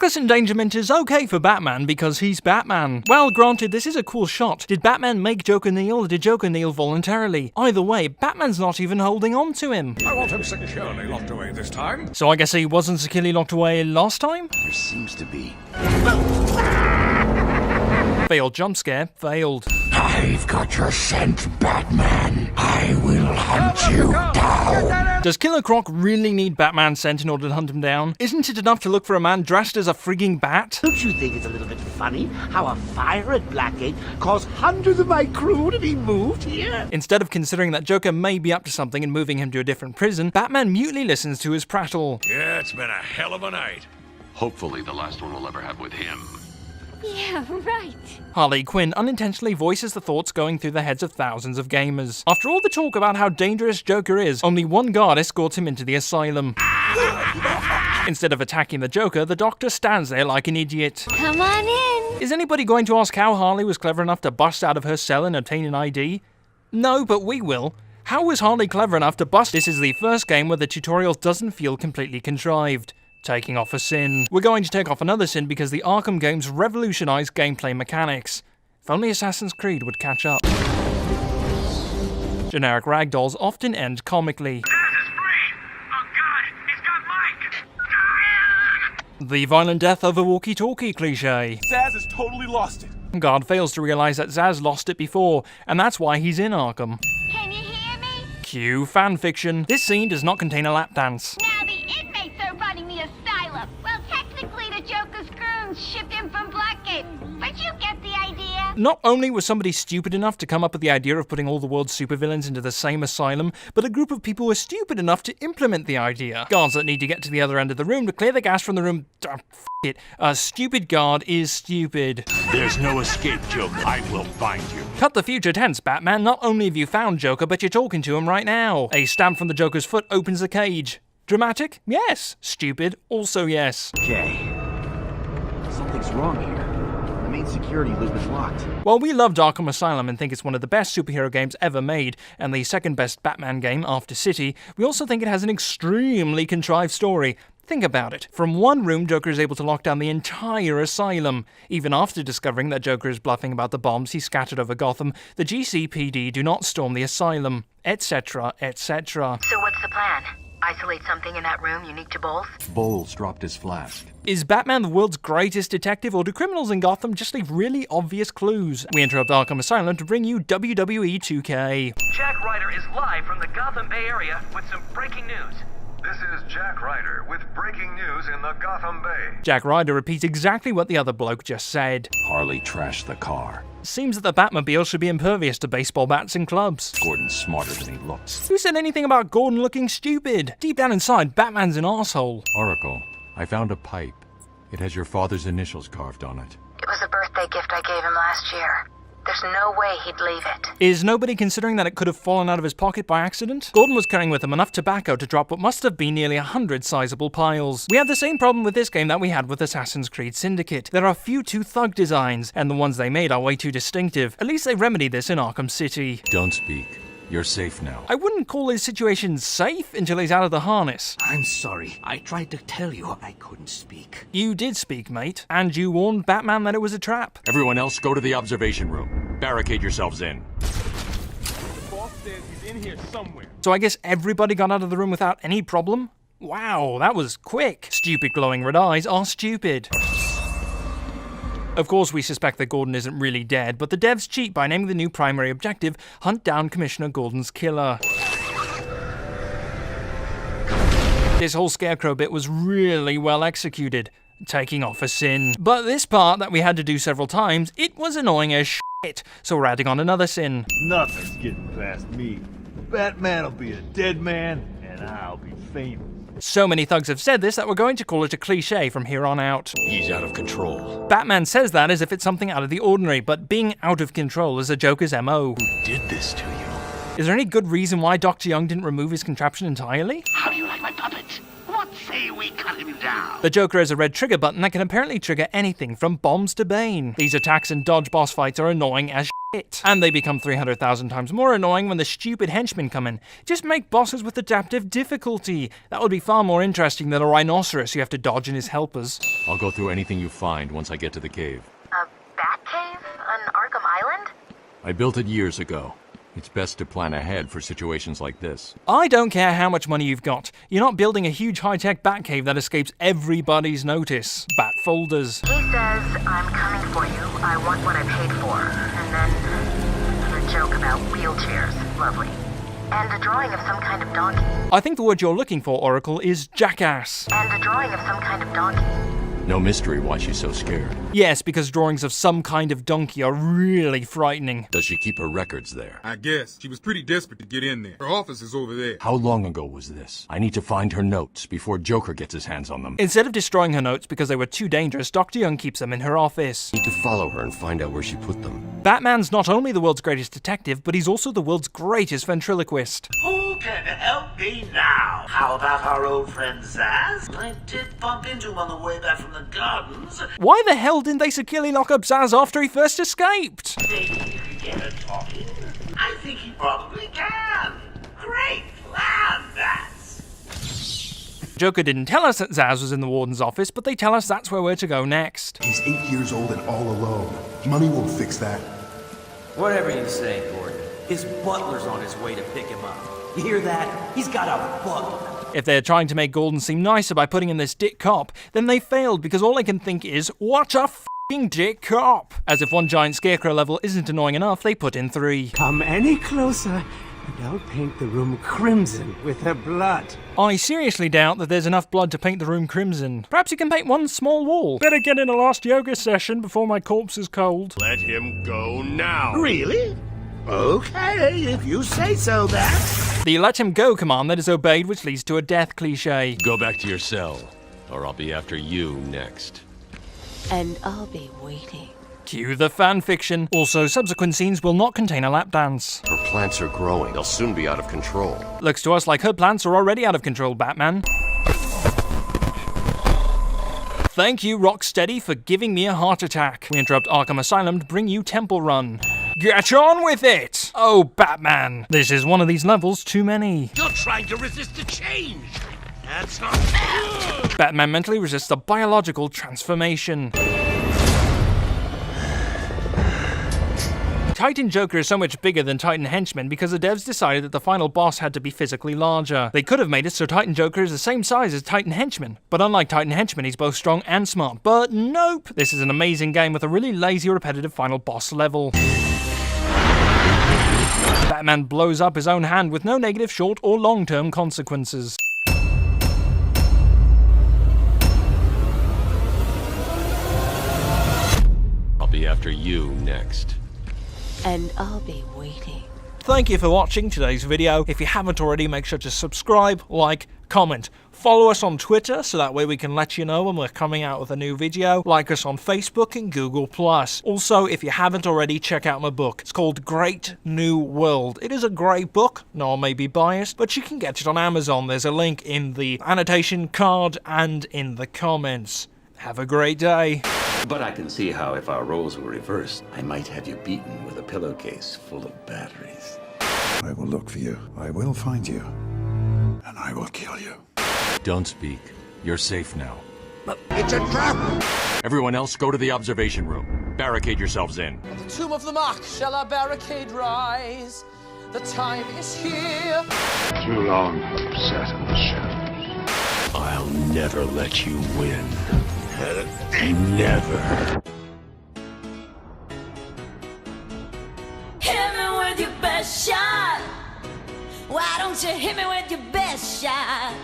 Reckless endangerment is okay for Batman because he's Batman. Well, granted, this is a cool shot. Did Batman make Joker kneel or did Joker kneel voluntarily? Either way, Batman's not even holding on to him. I want him securely locked away this time. So I guess he wasn't securely locked away last time? There seems to be. Failed jump scare. Failed. I've got your scent, Batman. I will hunt you down. Does Killer Croc really need Batman's scent in order to hunt him down? Isn't it enough to look for a man dressed as a frigging bat? Don't you think it's a little bit funny how a fire at Blackgate caused hundreds of my crew to be moved here? Instead of considering that Joker may be up to something and moving him to a different prison, Batman mutely listens to his prattle. Yeah, it's been a hell of a night. Hopefully the last one we'll ever have with him. Yeah, right. Harley Quinn unintentionally voices the thoughts going through the heads of thousands of gamers. After all the talk about how dangerous Joker is, only one guard escorts him into the asylum. Instead of attacking the Joker, the Doctor stands there like an idiot. Come on in. Is anybody going to ask how Harley was clever enough to bust out of her cell and obtain an ID? No, but we will. How was Harley clever enough to bust? This is the first game where the tutorial doesn't feel completely contrived. Taking off a sin. We're going to take off another sin because the Arkham games revolutionized gameplay mechanics. If only Assassin's Creed would catch up. Generic ragdolls often end comically. The violent death of a walkie-talkie cliché. Zaz has totally lost it. Guard fails to realize that Zaz lost it before, and that's why he's in Arkham. Can you hear me? Cue fanfiction. This scene does not contain a lap dance. Now the inmates are running the asylum. Well, technically the Joker's goons shipped in from Blackgate. But you get the idea. Not only was somebody stupid enough to come up with the idea of putting all the world's supervillains into the same asylum, but a group of people were stupid enough to implement the idea. Guards that need to get to the other end of the room to clear the gas from the room. F it. A stupid guard is stupid. There's no escape, Joker. I will find you. Cut the future tense, Batman. Not only have you found Joker, but you're talking to him right now. A stamp from the Joker's foot opens the cage. Dramatic? Yes. Stupid? Also yes. Okay. Something's wrong here. The main security loop is locked. While we loved Arkham Asylum and think it's one of the best superhero games ever made, and the second best Batman game after City, we also think it has an extremely contrived story. Think about it. From one room, Joker is able to lock down the entire asylum. Even after discovering that Joker is bluffing about the bombs he scattered over Gotham, the GCPD do not storm the asylum, etc., etc. So what's the plan? Isolate something in that room unique to both? Bowles dropped his flask. Is Batman the world's greatest detective, or do criminals in Gotham just leave really obvious clues? We interrupt Arkham Asylum to bring you WWE 2K. Jack Ryder is live from the Gotham Bay Area with some breaking news. This is Jack Ryder with breaking news in the Gotham Bay. Jack Ryder repeats exactly what the other bloke just said. Harley trashed the car. Seems that the Batmobile should be impervious to baseball bats and clubs. Gordon's smarter than he looks. Who said anything about Gordon looking stupid? Deep down inside, Batman's an arsehole. Oracle, I found a pipe. It has your father's initials carved on it. It was a birthday gift I gave him last year. There's no way he'd leave it. Is nobody considering that it could have fallen out of his pocket by accident? Gordon was carrying with him enough tobacco to drop what must have been nearly 100 sizable piles. We have the same problem with this game that we had with Assassin's Creed Syndicate. There are few too thug designs, and the ones they made are way too distinctive. At least they remedied this in Arkham City. Don't speak. You're safe now. I wouldn't call his situation safe until he's out of the harness. I'm sorry. I tried to tell you I couldn't speak. You did speak, mate. And you warned Batman that it was a trap. Everyone else, go to the observation room. Barricade yourselves in. The boss says he's in here somewhere. So I guess everybody got out of the room without any problem? Wow, that was quick. Stupid glowing red eyes are stupid. Of course, we suspect that Gordon isn't really dead, but the devs cheat by naming the new primary objective, hunt down Commissioner Gordon's killer. This whole scarecrow bit was really well executed, taking off a sin. But this part that we had to do several times, it was annoying as shit, so we're adding on another sin. Nothing's getting past me. Batman'll be a dead man, and I'll be famous. So many thugs have said this that we're going to call it a cliche from here on out. He's out of control. Batman says that as if it's something out of the ordinary, but being out of control is a Joker's MO. Who did this to you? Is there any good reason why Dr. Young didn't remove his contraption entirely? How do you like my puppet? What say we cut him down? The Joker has a red trigger button that can apparently trigger anything from bombs to Bane. These attacks and dodge boss fights are annoying as shit. And they become 300,000 times more annoying when the stupid henchmen come in. Just make bosses with adaptive difficulty. That would be far more interesting than a rhinoceros you have to dodge and his helpers. I'll go through anything you find once I get to the cave. A bat cave on Arkham Island? I built it years ago. It's best to plan ahead for situations like this. I don't care how much money you've got. You're not building a huge high-tech Batcave that escapes everybody's notice. Bat folders. He says, I'm coming for you. I want what I paid for. And then your joke about wheelchairs. Lovely. And a drawing of some kind of donkey. I think the word you're looking for, Oracle, is jackass. And a drawing of some kind of donkey. No mystery why she's so scared. Yes, because drawings of some kind of donkey are really frightening. Does she keep her records there? I guess. She was pretty desperate to get in there. Her office is over there. How long ago was this? I need to find her notes before Joker gets his hands on them. Instead of destroying her notes because they were too dangerous, Dr. Young keeps them in her office. Need to follow her and find out where she put them. Batman's not only the world's greatest detective, but he's also the world's greatest ventriloquist. Who can help me now? How about our old friend Zaz? I did bump into him on the way back from the gardens. Why the hell didn't they securely lock up Zaz after he first escaped? Maybe you could get her talking. I think he probably can. Great plan, Bats. Joker didn't tell us that Zaz was in the warden's office, but they tell us that's where we're to go next. He's 8 years old and all alone. Money won't fix that. Whatever you say, Gordon. His butler's on his way to pick him up. You hear that? He's got a butler. If they're trying to make Gordon seem nicer by putting in this dick cop, then they failed because all I can think is, what a f***ing dick cop! As if one giant scarecrow level isn't annoying enough, they put in 3. Come any closer, and I'll paint the room crimson with her blood. I seriously doubt that there's enough blood to paint the room crimson. Perhaps you can paint one small wall. Better get in a last yoga session before my corpse is cold. Let him go now. Really? Okay, if you say so, Bats. The let him go command that is obeyed, which leads to a death cliche. Go back to your cell, or I'll be after you next. And I'll be waiting. Cue the fanfiction. Also, subsequent scenes will not contain a lap dance. Her plants are growing. They'll soon be out of control. Looks to us like her plants are already out of control, Batman. Thank you, Rocksteady, for giving me a heart attack. We interrupt Arkham Asylum to bring you Temple Run. Get on with it! Oh, Batman. This is one of these levels too many. You're trying to resist the change. That's not fair. Batman mentally resists a biological transformation. Titan Joker is so much bigger than Titan Henchman because the devs decided that the final boss had to be physically larger. They could have made it so Titan Joker is the same size as Titan Henchman, but unlike Titan Henchman, he's both strong and smart. But nope! This is an amazing game with a really lazy, repetitive final boss level. Batman blows up his own hand with no negative short or long-term consequences. I'll be after you next. And I'll be waiting. Thank you for watching today's video. If you haven't already, make sure to subscribe, like, comment. Follow us on Twitter, so that way we can let you know when we're coming out with a new video. Like us on Facebook and Google+. Also, if you haven't already, check out my book. It's called Great New World. It is a great book. No one may be biased, but you can get it on Amazon. There's a link in the annotation card and in the comments. Have a great day. But I can see how if our roles were reversed, I might have you beaten with a pillowcase full of batteries. I will look for you. I will find you. And I will kill you. Don't speak. You're safe now. It's a trap! Everyone else, go to the observation room. Barricade yourselves in. At the tomb of the mark shall our barricade rise. The time is here. Too long I've sat in the shadows. I'll never let you win. Never. Hit me with your best shot. Why don't you hit me with your best shot?